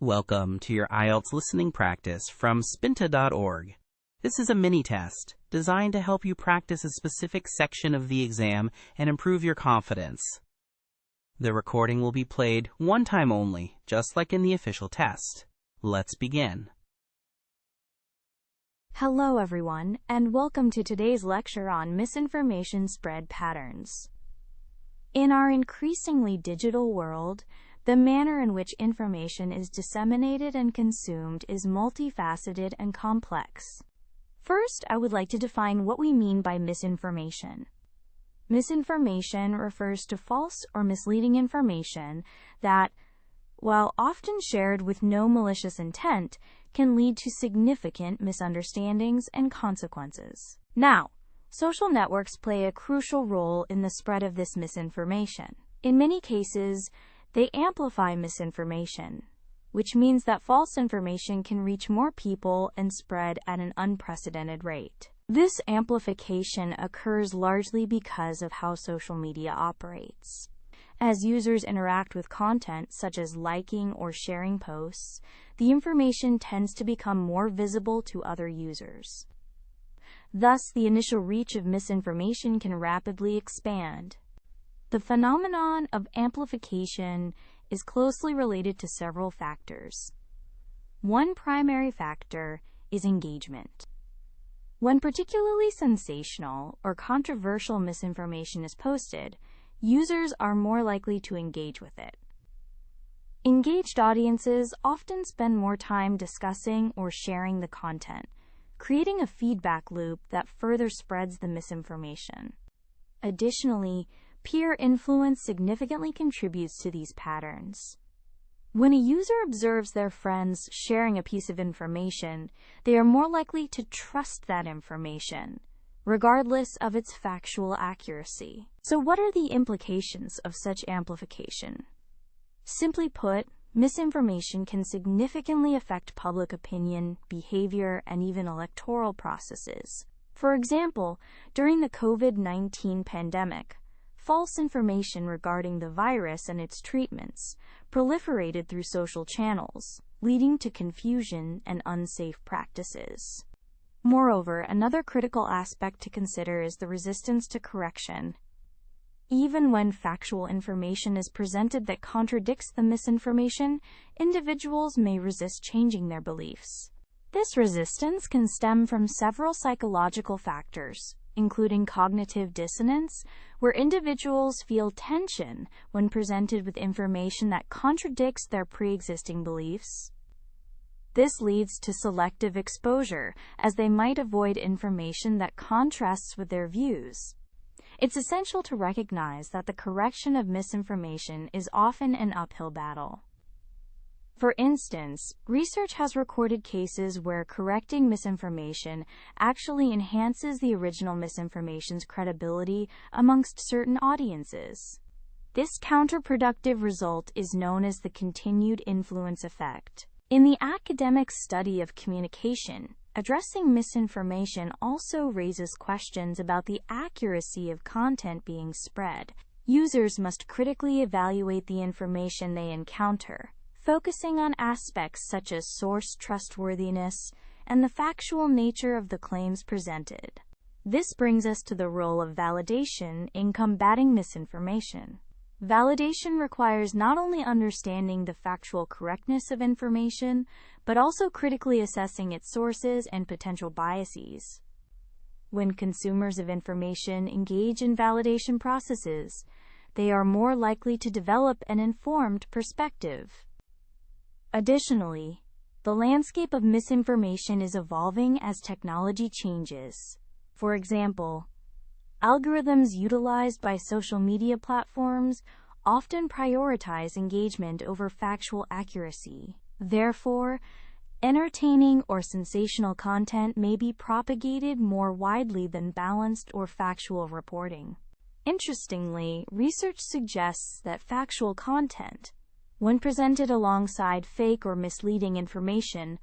Welcome to your IELTS listening practice from Spinta.org. This is a mini-test designed to help you practice a specific section of the exam and improve your confidence. The recording will be played one time only, just like in the official test. Let's begin. Hello everyone, and welcome to today's lecture on misinformation spread patterns. In our increasingly digital world, the manner in which information is disseminated and consumed is multifaceted and complex. First, I would like to define what we mean by misinformation. Misinformation refers to false or misleading information that, while often shared with no malicious intent, can lead to significant misunderstandings and consequences. Now, social networks play a crucial role in the spread of this misinformation. In many cases, they amplify misinformation, which means that false information can reach more people and spread at an unprecedented rate. This amplification occurs largely because of how social media operates. As users interact with content such as liking or sharing posts, the information tends to become more visible to other users. Thus, the initial reach of misinformation can rapidly expand. The phenomenon of amplification is closely related to several factors. One primary factor is engagement. When particularly sensational or controversial misinformation is posted, users are more likely to engage with it. Engaged audiences often spend more time discussing or sharing the content, creating a feedback loop that further spreads the misinformation. Additionally, peer influence significantly contributes to these patterns. When a user observes their friends sharing a piece of information, they are more likely to trust that information, regardless of its factual accuracy. So what are the implications of such amplification? Simply put, misinformation can significantly affect public opinion, behavior, and even electoral processes. For example, during the COVID-19 pandemic, false information regarding the virus and its treatments proliferated through social channels, leading to confusion and unsafe practices. Moreover, another critical aspect to consider is the resistance to correction. Even when factual information is presented that contradicts the misinformation, individuals may resist changing their beliefs. This resistance can stem from several psychological factors, including cognitive dissonance, where individuals feel tension when presented with information that contradicts their pre-existing beliefs. This leads to selective exposure, as they might avoid information that contrasts with their views. It's essential to recognize that the correction of misinformation is often an uphill battle. For instance, research has recorded cases where correcting misinformation actually enhances the original misinformation's credibility amongst certain audiences. This counterproductive result is known as the continued influence effect. In the academic study of communication, addressing misinformation also raises questions about the accuracy of content being spread. Users must critically evaluate the information they encounter, focusing on aspects such as source trustworthiness and the factual nature of the claims presented. This brings us to the role of validation in combating misinformation. Validation requires not only understanding the factual correctness of information, but also critically assessing its sources and potential biases. When consumers of information engage in validation processes, they are more likely to develop an informed perspective. Additionally, the landscape of misinformation is evolving as technology changes. For example, algorithms utilized by social media platforms often prioritize engagement over factual accuracy. Therefore, entertaining or sensational content may be propagated more widely than balanced or factual reporting. Interestingly, research suggests that factual content, when presented alongside fake or misleading information,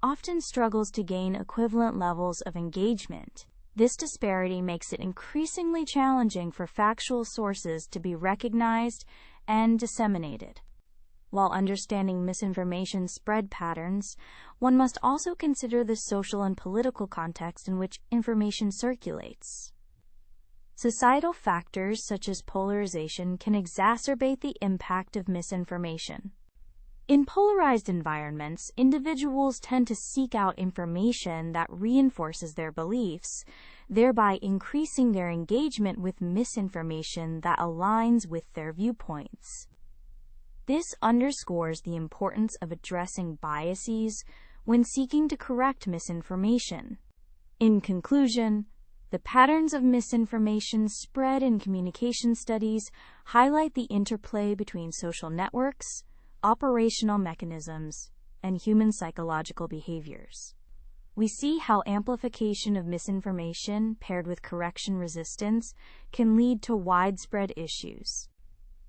often struggles to gain equivalent levels of engagement. This disparity makes it increasingly challenging for factual sources to be recognized and disseminated. While understanding misinformation spread patterns, one must also consider the social and political context in which information circulates. Societal factors such as polarization can exacerbate the impact of misinformation. In polarized environments, individuals tend to seek out information that reinforces their beliefs, thereby increasing their engagement with misinformation that aligns with their viewpoints. This underscores the importance of addressing biases when seeking to correct misinformation. In conclusion, the patterns of misinformation spread in communication studies highlight the interplay between social networks, operational mechanisms, and human psychological behaviors. We see how amplification of misinformation paired with correction resistance can lead to widespread issues.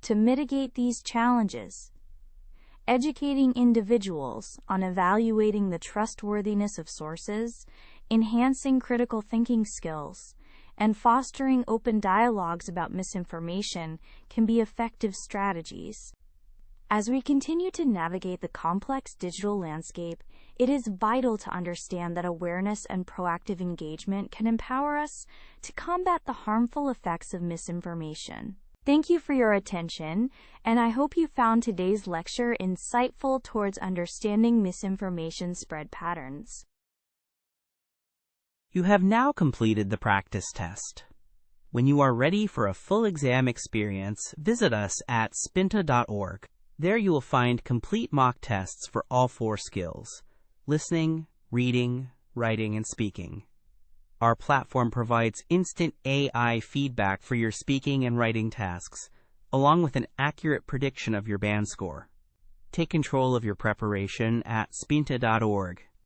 To mitigate these challenges, educating individuals on evaluating the trustworthiness of sources, enhancing critical thinking skills, and fostering open dialogues about misinformation can be effective strategies. As we continue to navigate the complex digital landscape, it is vital to understand that awareness and proactive engagement can empower us to combat the harmful effects of misinformation. Thank you for your attention, and I hope you found today's lecture insightful towards understanding misinformation spread patterns. You have now completed the practice test. When you are ready for a full exam experience, visit us at Spinta.org. There you will find complete mock tests for all 4 skills: listening, reading, writing, and speaking. Our platform provides instant AI feedback for your speaking and writing tasks, along with an accurate prediction of your band score. Take control of your preparation at Spinta.org.